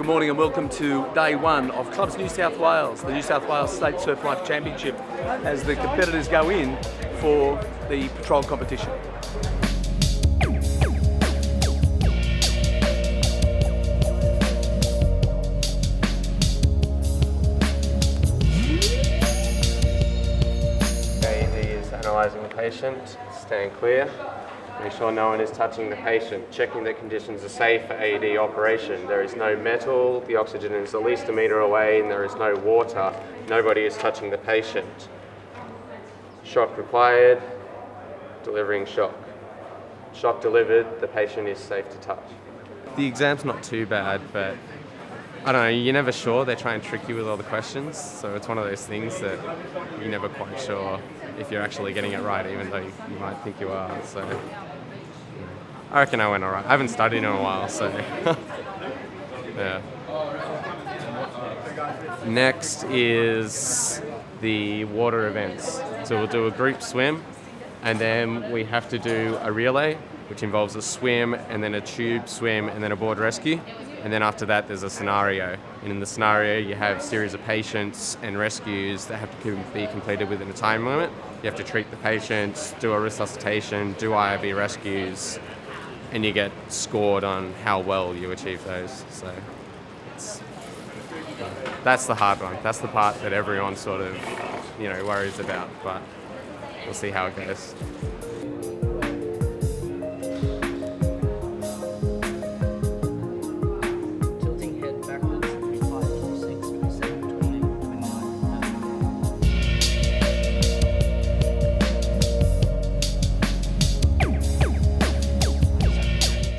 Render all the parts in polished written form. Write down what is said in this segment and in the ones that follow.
Good morning and welcome to day one of Clubs New South Wales, the New South Wales State Surf Life Championship, as the competitors go in for the patrol competition. AED is analysing the patient, stand clear. Make sure no one is touching the patient, checking that conditions are safe for AED operation. There is no metal, the oxygen is at least a metre away, and there is no water. Nobody is touching the patient. Shock required, delivering shock. Shock delivered, the patient is safe to touch. The exam's not too bad, but I don't know, you're never sure. They try and trick you with all the questions, so it's one of those things that you're never quite sure if you're actually getting it right, even though you might think you are. So I reckon I went all right. I haven't studied in a while, so yeah. Next is the water events. So we'll do a group swim, and then we have to do a relay, which involves a swim and then a tube swim and then a board rescue. And then after that, there's a scenario. And in the scenario, you have a series of patients and rescues that have to be completed within a time limit. You have to treat the patients, do a resuscitation, do IRB rescues, and you get scored on how well you achieve those. So that's the hard one. That's the part that everyone sort of, worries about. But we'll see how it goes.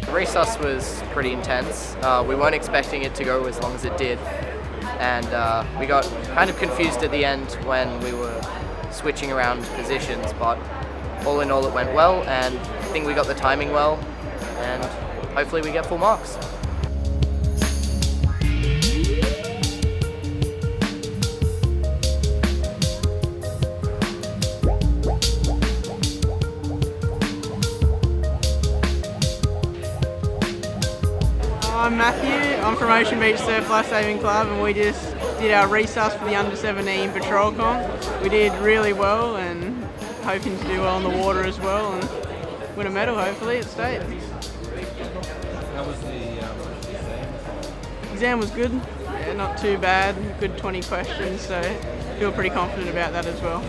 The resus was pretty intense. We weren't expecting it to go as long as it did, and we got kind of confused at the end when we were switching around positions, but all in all it went well, and I think we got the timing well, and hopefully we get full marks. I'm Matthew, I'm from Ocean Beach Surf Lifesaving Club, and we just did our resus for the under 17 patrol comp. We did really well and hoping to do well on the water as well and win a medal hopefully at state. How was the exam? Exam was good, yeah, not too bad, good 20 questions, so feel pretty confident about that as well.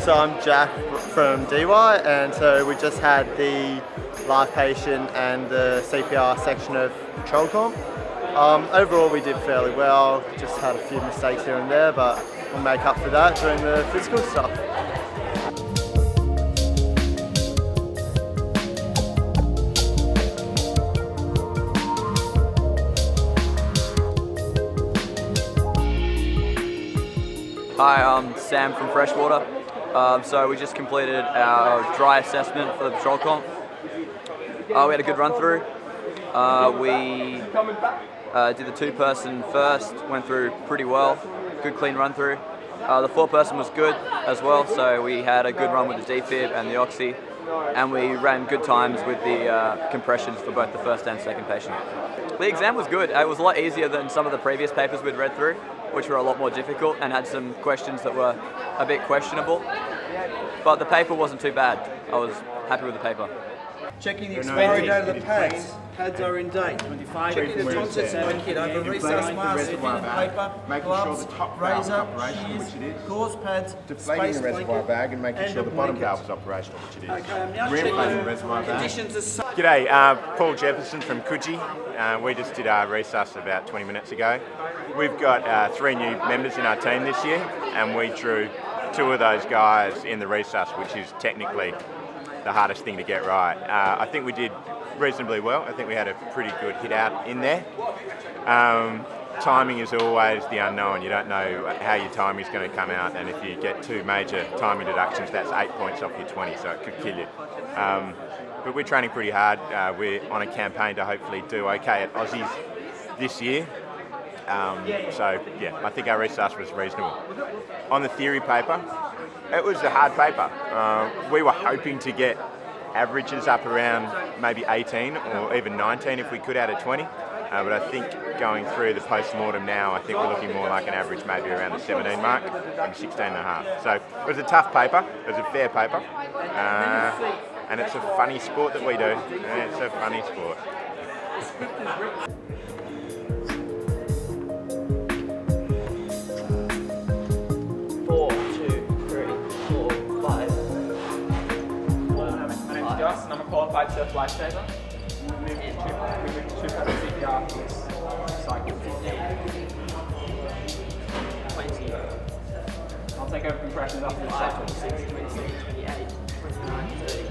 So I'm Jack from DY, and so we just had the live patient and the CPR section of patrol comp. Overall we did fairly well, just had a few mistakes here and there, but we'll make up for that during the physical stuff. Hi, I'm Sam from Freshwater. So we just completed our dry assessment for the patrol comp. We had a good run through. We did the two-person first, went through pretty well, good clean run through. The four-person was good as well, so we had a good run with the defib and the oxy, and we ran good times with the compressions for both the first and second patient. The exam was good. It was a lot easier than some of the previous papers we'd read through, which were a lot more difficult and had some questions that were a bit questionable. But the paper wasn't too bad. I was happy with the paper. Checking the expiry date of the pads. Pads are in date. Checking the contents of the kit over resus mask, paper, gloves, razor, shears, gauze pads, Deflating the reservoir bag and making sure the bottom valve is operational, which it is. Okay, I'm now Reinflating the checking reservoir bag. conditions are safe. G'day, Paul Jefferson from Coogee. We just did our resus about 20 minutes ago. We've got 3 new members in our team this year, and we drew 2 of those guys in the resus, which is technically the hardest thing to get right. I think we did reasonably well. I think we had a pretty good hit out in there. Timing is always the unknown. You don't know how your timing is going to come out, and if you get 2 major timing deductions, that's 8 points off your 20, so it could kill you. But we're training pretty hard. We're on a campaign to hopefully do okay at Aussies this year. So yeah, I think our resus was reasonable. On the theory paper, it was a hard paper. We were hoping to get averages up around maybe 18 or even 19 if we could out of 20. But I think going through the post-mortem now, I think we're looking more like an average maybe around the 17 mark and 16 and a half. So it was a tough paper, it was a fair paper. And it's a funny sport that we do. It's a funny sport. Josh, and I'm a qualified surf lifesaver. We moved to CPR for this cycle. 20. I'll take over compressions after this cycle. 26, 27, 28, 29, 30.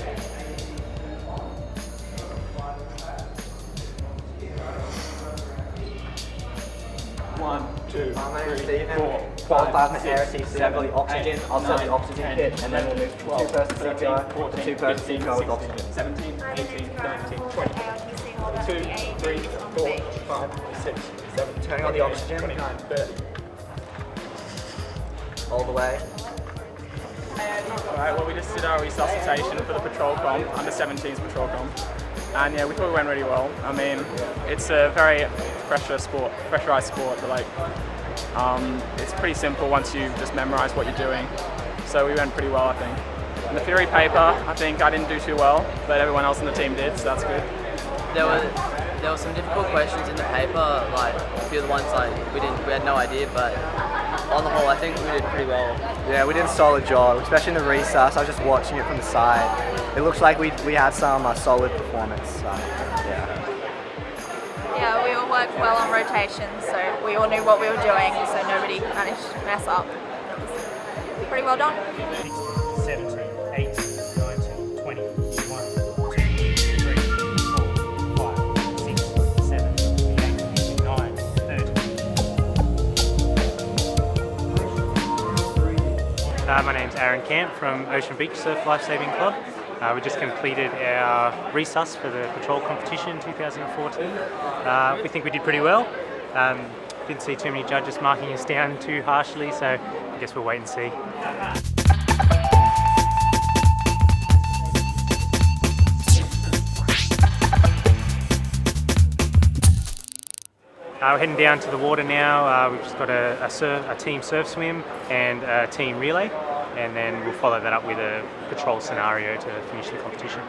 One, two, three, four, qualified in the air, seven, oxygen. I'll set the oxygen kit, and then we'll move to 2-person CPR, to 2-person CPR with oxygen. 17, 18, 19, 20. 2, 3, 4, 5, 6, 7, Turning on the oxygen. 29, 30. All the way. Alright, well we just did our resuscitation for the patrol comp, under 17s patrol comp. And yeah, we thought it went really well. I mean, it's a very pressurized sport, but like, it's pretty simple once you just memorize what you're doing. So we went pretty well, I think. In the theory paper, I think I didn't do too well, but everyone else on the team did, so that's good. There were some difficult questions in the paper, like a few of the ones like we had no idea, but on the whole I think we did pretty well. Yeah, we did a solid job, especially in the resus. I was just watching it from the side. It looks like we had some solid performance. So, yeah. Yeah, we all worked well on rotations, so we all knew what we were doing, so nobody managed to mess up. It was pretty well done. 17, 18, 19, 20, 1, 2, 3, 4, 5, 6, 7, 8, 9, 30. My name's Aaron Camp from Ocean Beach Surf Lifesaving Club. We just completed our resus for the patrol competition in 2014. We think we did pretty well. Didn't see too many judges marking us down too harshly, so I guess we'll wait and see. We're heading down to the water now. We've just got a team surf swim and a team relay, and then we'll follow that up with a patrol scenario to finish the competition.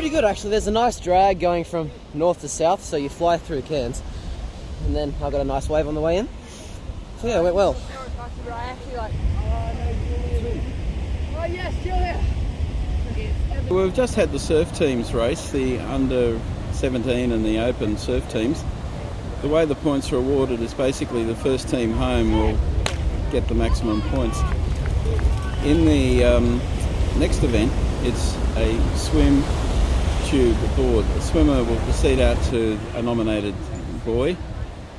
Good actually, there's a nice drag going from north to south, so you fly through Cairns, and then I got a nice wave on the way in. So yeah, it went well. We've just had the surf teams race, the under 17 and the open surf teams. The way the points are awarded is basically the first team home will get the maximum points. In the next event, it's a swim tube board. The swimmer will proceed out to a nominated buoy.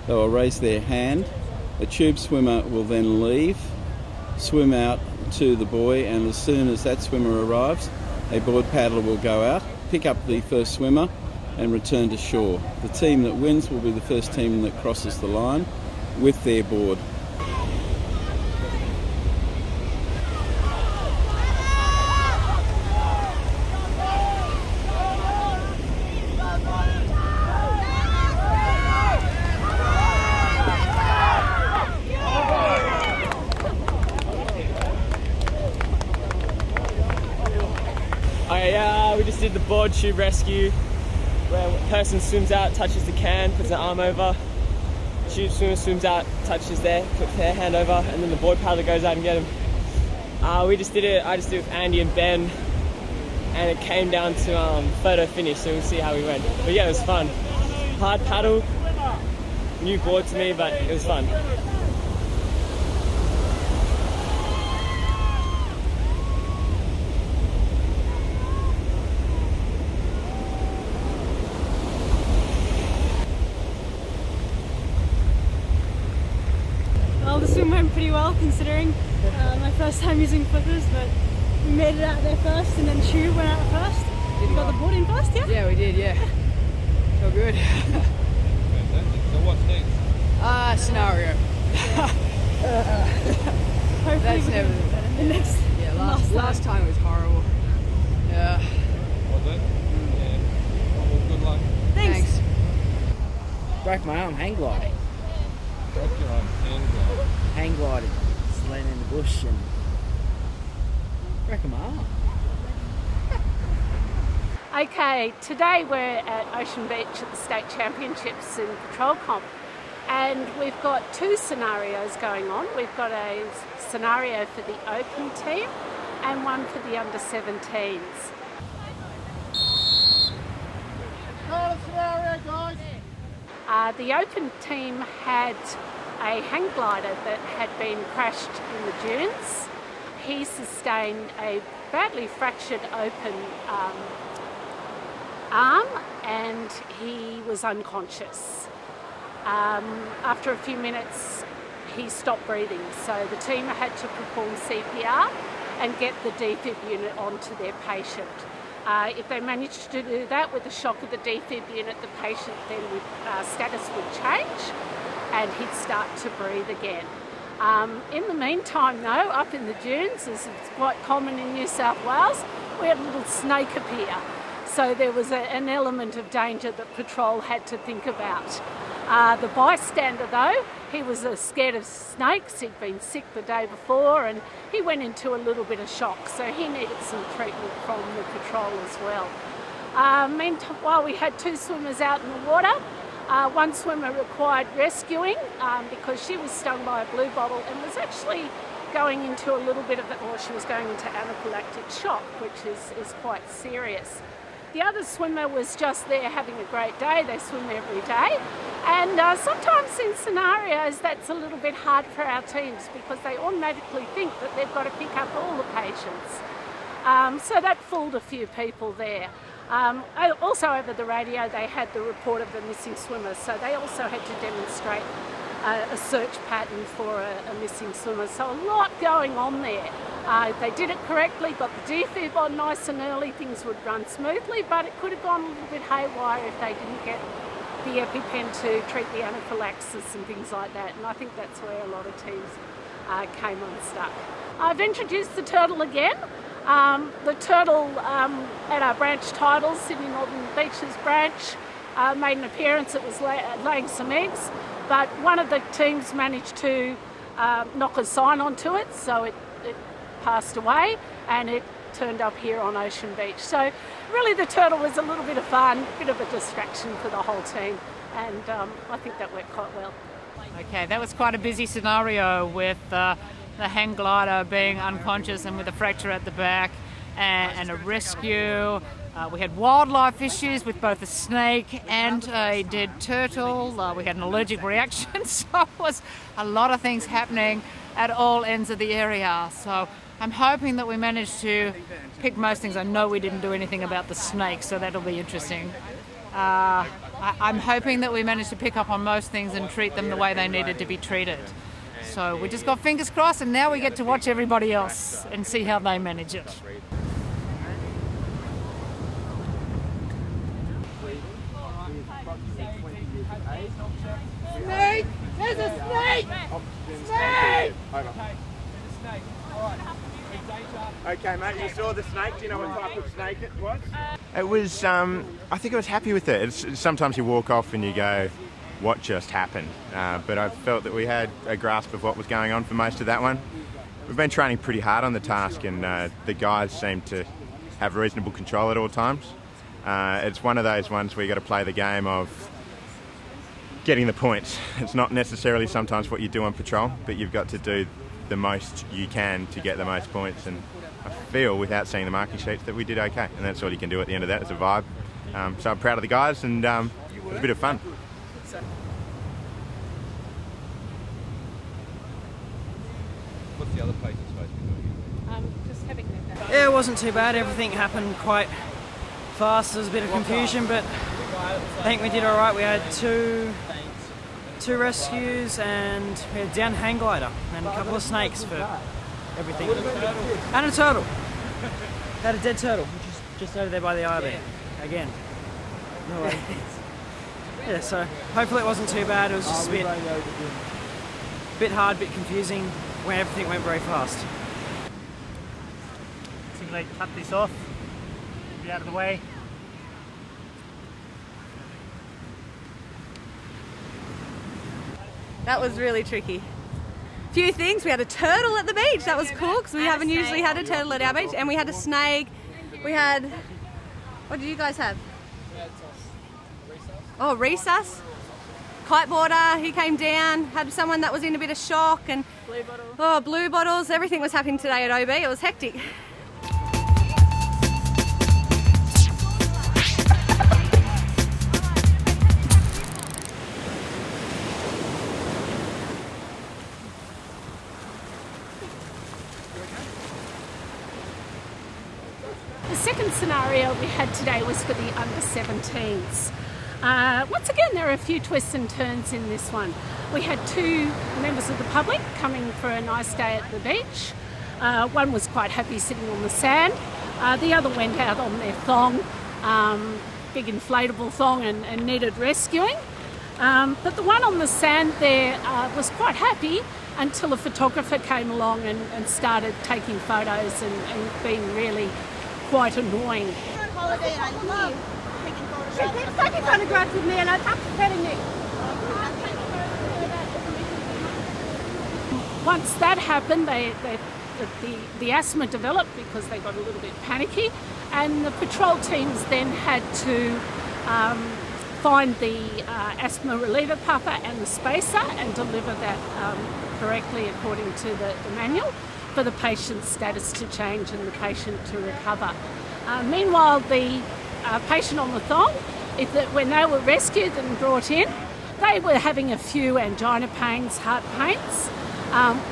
They will raise their hand. The tube swimmer will then leave, swim out to the buoy, and as soon as that swimmer arrives, a board paddler will go out, pick up the first swimmer and return to shore. The team that wins will be the first team that crosses the line. with their board. We just did the board tube rescue, where a person swims out, touches the can, puts their arm over. Tube swimmer swims out, touches puts their hand over, and then the board paddler goes out and get them. We just did it. I just did it with Andy and Ben, and it came down to photo finish. So we'll see how we went. But yeah, it was fun. Hard paddle, new board to me, but it was fun. Well, the swim went pretty well considering my first time using flippers, but we made it out there first and then tube went out first. We got the board in first, yeah? Yeah, we did, yeah. So good. So what's next? Scenario. Hopefully That's we never can better the next. Yeah, last time was horrible. Yeah. Was it? Yeah. Well, good luck. Thanks. Broke my arm hang gliding. Broke your arm Hang gliding. Just laying in the bush and broke my arm. Okay, today we're at Ocean Beach at the State Championships in Patrol Comp, and we've got two scenarios going on. We've got a scenario for the Open team and one for the under-17s. Scenario, guys. The Open team had a hang glider that had been crashed in the dunes. He sustained a badly fractured open arm and he was unconscious. After a few minutes he stopped breathing, so the team had to perform CPR and get the defib unit onto their patient. If they managed to do that with the shock of the defib unit, the patient then status would change and he'd start to breathe again. In the meantime though, up in the dunes, as it's quite common in New South Wales, we had a little snake appear. So there was an element of danger that Patrol had to think about. The bystander though, he was scared of snakes. He'd been sick the day before and he went into a little bit of shock, so he needed some treatment from the Patrol as well. Meanwhile, we had two swimmers out in the water. One swimmer required rescuing because she was stung by a blue bottle and was actually going into a little bit of, she was going into anaphylactic shock, which is quite serious. The other swimmer was just there having a great day. They swim every day. And sometimes in scenarios that's a little bit hard for our teams because they automatically think that they've got to pick up all the patients. So that fooled a few people there. Also over the radio they had the report of the missing swimmer, so they also had to demonstrate a search pattern for a missing swimmer. So a lot going on there. If they did it correctly, got the defib on nice and early, things would run smoothly, but it could have gone a little bit haywire if they didn't get the EpiPen to treat the anaphylaxis and things like that, and I think that's where a lot of teams came unstuck. I've introduced the turtle again. The turtle at our branch title, Sydney Northern Beaches branch, made an appearance. It was laying some eggs, but one of the teams managed to knock a sign onto it, so it passed away and it turned up here on Ocean Beach. So really the turtle was a little bit of fun, a bit of a distraction for the whole team, and I think that worked quite well. Okay, that was quite a busy scenario with the hang glider being unconscious and with a fracture at the back and a rescue. We had wildlife issues with both a snake and a dead turtle. We had an allergic reaction, so it was a lot of things happening at all ends of the area. So I'm hoping that we managed to pick most things. I know we didn't do anything about the snake, so that'll be interesting. I'm hoping that we managed to pick up on most things and treat them the way they needed to be treated. So we just got fingers crossed, and now we get to watch everybody else and see how they manage it. Snake! There's a snake! Snake! Over. Okay, mate, you saw the snake. Do you know what type of snake it was? It was, I think I was happy with it. Sometimes you walk off and you go, what just happened? But I felt that we had a grasp of what was going on for most of that one. We've been training pretty hard on the task, and the guys seem to have reasonable control at all times. It's one of those ones where you got to play the game of getting the points. It's not necessarily sometimes what you do on patrol, but you've got to do the most you can to get the most points, and I feel, without seeing the marking sheets, that we did okay, and that's all you can do at the end of that. It's a vibe. So I'm proud of the guys, and it was a bit of fun. What's the other place supposed to be doing? Just having that. Yeah, it wasn't too bad. Everything happened quite fast. There was a bit of confusion, but I think we did all right. We had two rescues, and we had down hang glider and a couple of snakes for everything. And a turtle. Had a dead turtle, which is just over there by the IRB. Again. No way. Yeah, so hopefully it wasn't too bad. It was just a bit hard, a bit confusing when everything went very fast. Seems like cut this off, get out of the way. That was really tricky. Few things. We had a turtle at the beach. That was cool because we haven't usually had a turtle at our beach. And we had a snake. We had... What did you guys have? Oh, resus. Kiteboarder, he came down. Had someone that was in a bit of shock. And Blue bottles. Oh, blue bottles. Everything was happening today at OB. It was hectic. The second scenario we had today was for the under-17s. Once again, there are a few twists and turns in this one. We had two members of the public coming for a nice day at the beach. One was quite happy sitting on the sand. The other went out on their thong, big inflatable thong, and needed rescuing. But the one on the sand there was quite happy until a photographer came along and started taking photos and being really quite annoying. On holiday and I love taking photographs. She keeps taking photographs with me and I kept petting me. Once that happened, the asthma developed because they got a little bit panicky, and the patrol teams then had to find the asthma reliever puffer and the spacer and deliver that correctly according to the manual for the patient's status to change and the patient to recover. Meanwhile, the patient on the thong, when they were rescued and brought in, they were having a few angina pains, heart pains,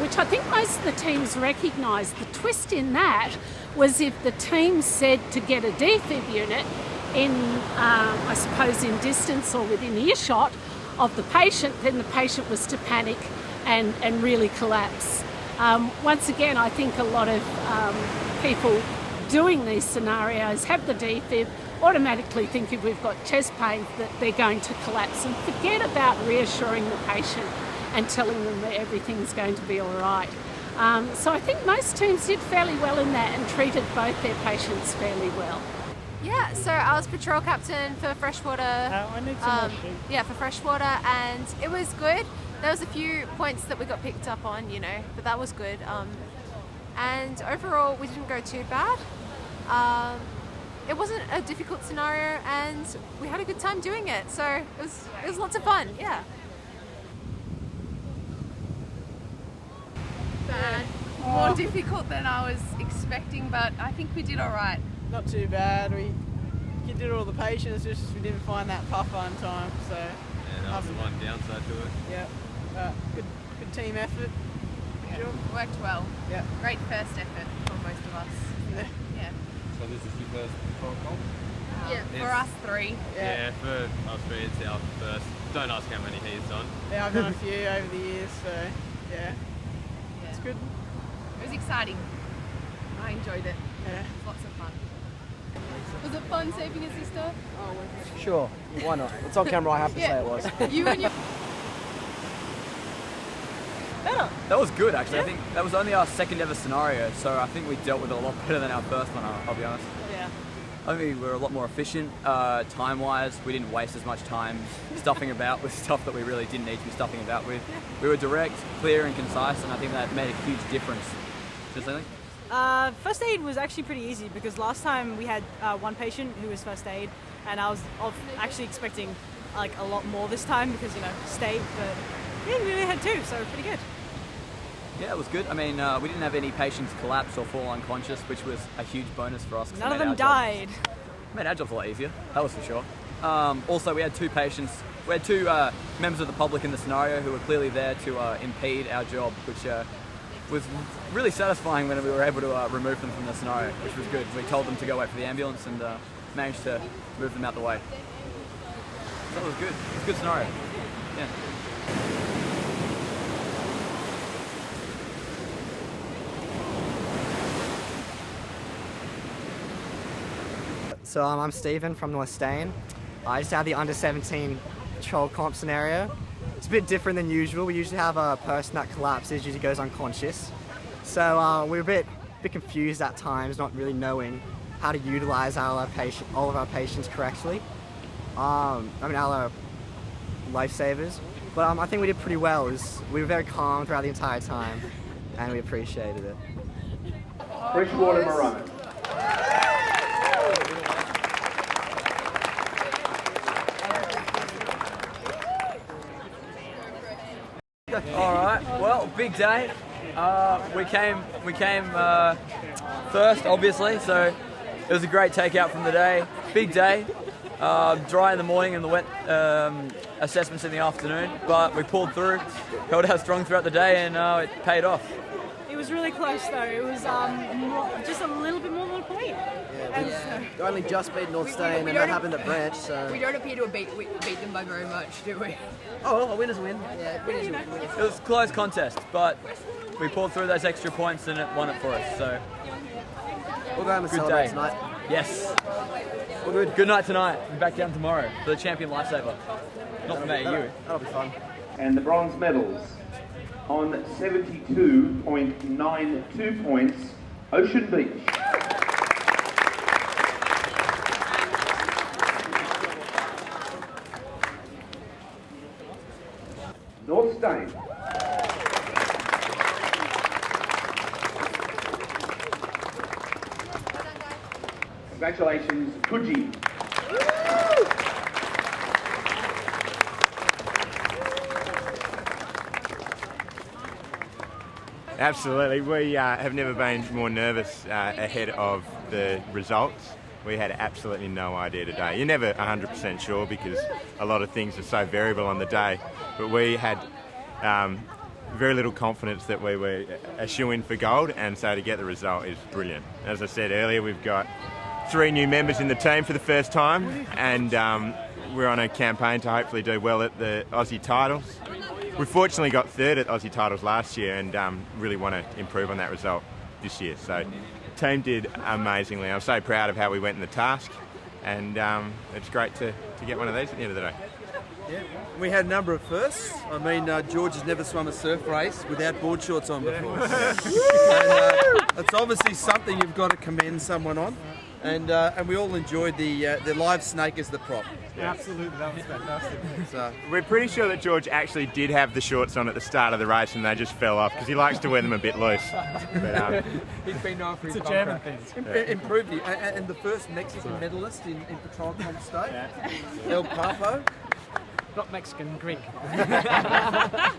which I think most of the teams recognised. The twist in that was if the team said to get a defib unit in, I suppose, in distance or within earshot of the patient, then the patient was to panic and really collapse. Once again, I think a lot of people doing these scenarios have the defib, automatically think if we've got chest pain that they're going to collapse and forget about reassuring the patient and telling them that everything's going to be all right. So I think most teams did fairly well in that and treated both their patients fairly well. Yeah, so I was patrol captain for freshwater. I need some more sheep. Yeah, for freshwater, and it was good. There was a few points that we got picked up on, but that was good. And overall, we didn't go too bad. It wasn't a difficult scenario, and we had a good time doing it. So it was lots of fun. Yeah. Bad. More difficult than I was expecting, but I think we did all right. Not too bad. We did all the patients, just we didn't find that puffer on time. So Yeah, that was the one downside to it. yeah, good team effort. Good job. Worked well. Yeah. Great first effort for most of us. Yeah. So this is your first patrol comp? Yeah, for Yes. us three. Yeah, for us three it's our first. Don't ask how many he's done. Yeah, I've done a few over the years, so yeah. It's good. It was exciting. I enjoyed it. Yeah. Lots of fun. Was it fun saving a sister? Sure, why not? It's on camera, I have to say it was. You and your... That was good, actually. I think that was only our second ever scenario, so I think we dealt with it a lot better than our first one, I'll be honest. Yeah. I think we were a lot more efficient time-wise. We didn't waste as much time stuffing about with stuff that we really didn't need to be stuffing about with. We were direct, clear and concise, and I think that made a huge difference. Just something? First aid was actually pretty easy because last time we had one patient who was first aid, and I was actually expecting like a lot more this time because, you know, state, but yeah, we only had two, so pretty good. Yeah, it was good. I mean, we didn't have any patients collapse or fall unconscious, which was a huge bonus for us. None of them died. Made our jobs a lot easier, that was for sure. Also, we had two patients, we had two members of the public in the scenario who were clearly there to impede our job, which was really satisfying when we were able to remove them from the scenario, which was good. We told them to go wait for the ambulance and managed to move them out the way. So that was good. It was a good scenario. Yeah. So I'm Stephen from North Stain. I just had the under-17 patrol comp scenario. It's a bit different than usual. We usually have a person that collapses, usually goes unconscious. So we're a bit confused at times, not really knowing how to utilize all of our patients correctly. I mean, our lifesavers. But I think we did pretty well. We were very calm throughout the entire time, and we appreciated it. Freshwater Maroon. All right. Well, big day. We came first, obviously. So it was a great takeout from the day. Big day. Dry in the morning and the wet assessments in the afternoon. But we pulled through, held out strong throughout the day, and it paid off. It was really close though. It was just a little bit more than a point. We only just beat North Stain, and that happened at Branch. So We don't appear to have beat them by very much, do we? oh, well, a winner's a win. Yeah, winners a win. It was a close contest, but we pulled through those extra points and it won it for us. So we'll go home and good celebrate day tonight. Yes. Well, good. Good night tonight. We'll be back down tomorrow for the champion lifesaver. Not for me, you. That'll be fun. And the bronze medals on 72.92 points, Ocean Beach. North Stain. Congratulations, Coogee. Absolutely. We have never been more nervous ahead of the results. We had absolutely no idea today. You're never 100% sure because a lot of things are so variable on the day. But we had very little confidence that we were a shoo-in for gold, and so to get the result is brilliant. As I said earlier, we've got 3 new members in the team for the first time, and we're on a campaign to hopefully do well at the Aussie titles. We fortunately got 3rd at Aussie titles last year and really want to improve on that result this year. So the team did amazingly. I'm so proud of how we went in the task, and it's great to get one of these at the end of the day. Yeah, we had a number of firsts. I mean, George has never swum a surf race without board shorts on before. And, it's obviously something you've got to commend someone on. And we all enjoyed the live snake as the prop. Yeah. Absolutely, that was fantastic. So we're pretty sure that George actually did have the shorts on at the start of the race and they just fell off because he likes to wear them a bit loose. But, he's been known for his German thing. Improved you. And the first Mexican medalist in Patrol Comp State, El Papo. Not Mexican, Greek. Yeah,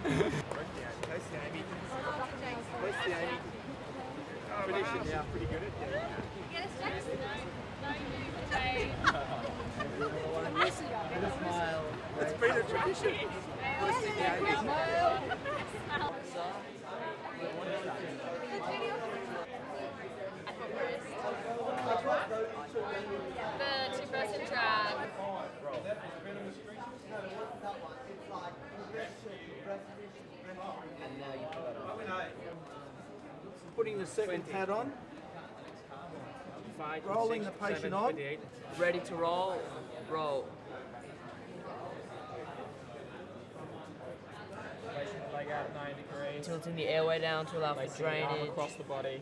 pretty good at It's been a tradition. The two-person drag. Putting the second pad on. Rolling the patient on. Ready to roll, roll. leg out at 90 degrees. Tilting the airway down to allow for Placing the arm drainage. across the body.